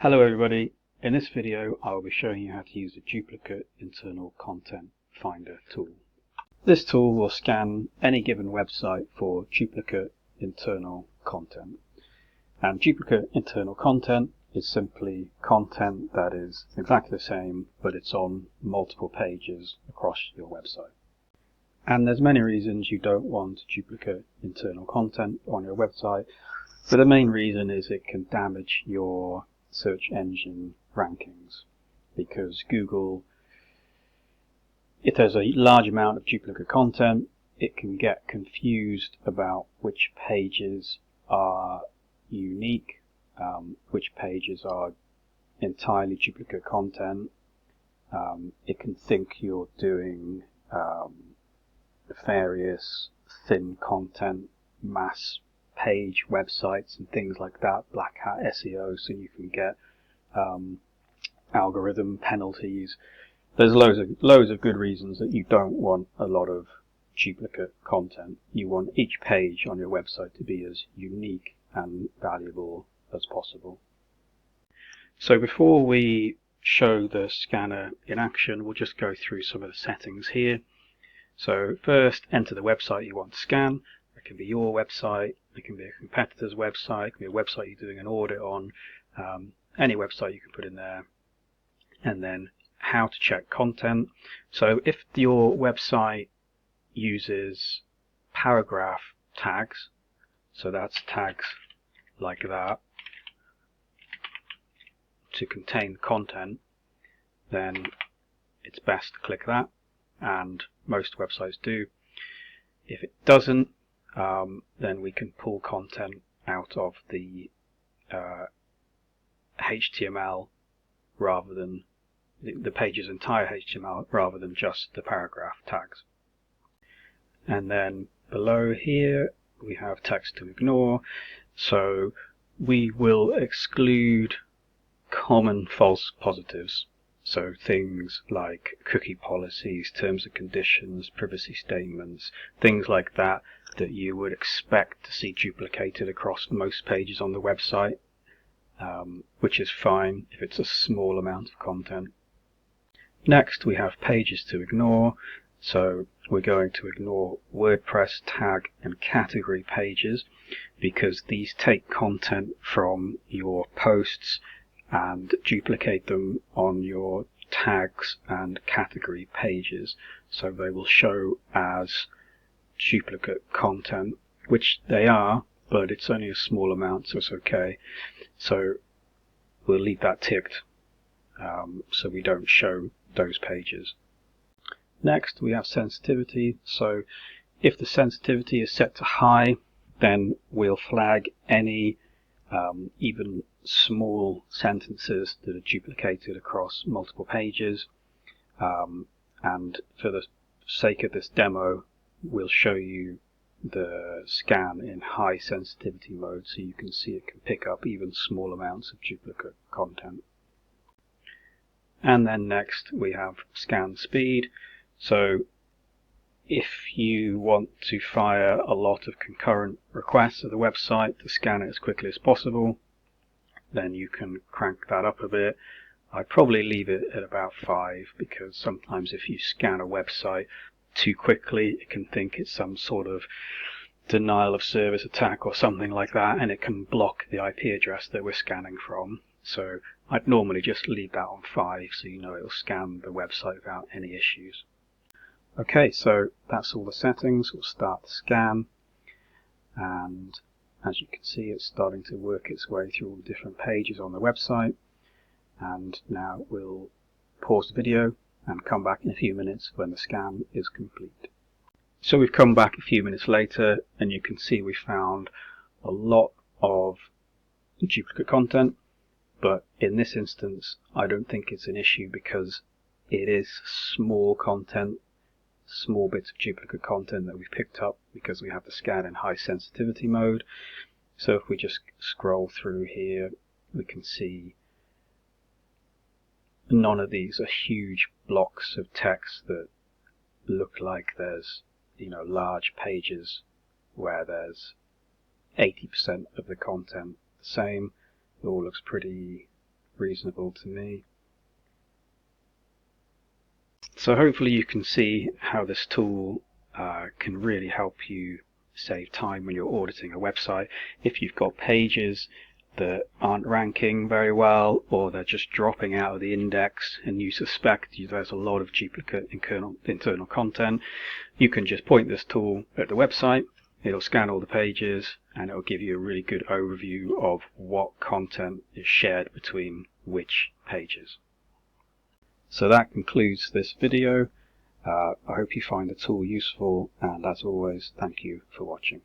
Hello everybody, in this video I will be showing you how to use the duplicate internal content finder tool. This tool will scan any given website for duplicate internal content. And duplicate internal content is simply content that is exactly the same but it's on multiple pages across your website. And there's many reasons you don't want duplicate internal content on your website, but the main reason is it can damage your search engine rankings, because Google, if there's a large amount of duplicate content, it can get confused about which pages are unique, which pages are entirely duplicate content. It can think you're doing nefarious thin content, mass page websites and things like that, black hat SEO, so you can get algorithm penalties. There's loads of good reasons that you don't want a lot of duplicate content. You want each page on your website to be as unique and valuable as possible. So before we show the scanner in action, we'll just go through some of the settings here. So first, enter the website you want to scan. It can be your website, it can be a competitor's website, it can be a website you're doing an audit on, any website you can put in there. And then how to check content. So if your website uses paragraph tags, so that's tags like that, to contain content, then it's best to click that, and most websites do. If it doesn't, then we can pull content out of the HTML rather than the page's entire HTML rather than just the paragraph tags. And then below here we have text to ignore, so we will exclude common false positives. So things like cookie policies, terms and conditions, privacy statements, things like that that you would expect to see duplicated across most pages on the website, which is fine if it's a small amount of content. Next we have pages to ignore, so we're going to ignore WordPress tag and category pages because these take content from your posts and duplicate them on your tags and category pages, so they will show as duplicate content, which they are, but it's only a small amount, so it's okay. So we'll leave that ticked so we don't show those pages. Next we have sensitivity, so if the sensitivity is set to high, then we'll flag any even small sentences that are duplicated across multiple pages, and for the sake of this demo we'll show you the scan in high sensitivity mode so you can see it can pick up even small amounts of duplicate content. And then next we have scan speed, so if you want to fire a lot of concurrent requests to the website to scan it as quickly as possible, then you can crank that up a bit. I'd probably leave it at about 5, because sometimes if you scan a website too quickly it can think it's some sort of denial of service attack or something like that, and it can block the IP address that we're scanning from. So I'd normally just leave that on 5 so you know it'll scan the website without any issues. Okay, so that's all the settings. We'll start the scan, and as you can see it's starting to work its way through all the different pages on the website. And now we'll pause the video and come back in a few minutes when the scan is complete. So we've come back a few minutes later and you can see we found a lot of duplicate content, but in this instance I don't think it's an issue because it is small content, small bits of duplicate content that we've picked up because we have the scan in high sensitivity mode. So if we just scroll through here we can see none of these are huge blocks of text that look like there's, large pages where there's 80% of the content the same. It all looks pretty reasonable to me. So hopefully you can see how this tool can really help you save time when you're auditing a website. If you've got pages that aren't ranking very well, or they're just dropping out of the index and you suspect there's a lot of duplicate internal content, you can just point this tool at the website, it'll scan all the pages, and it'll give you a really good overview of what content is shared between which pages. So that concludes this video. I hope you find the tool useful, and as always, thank you for watching.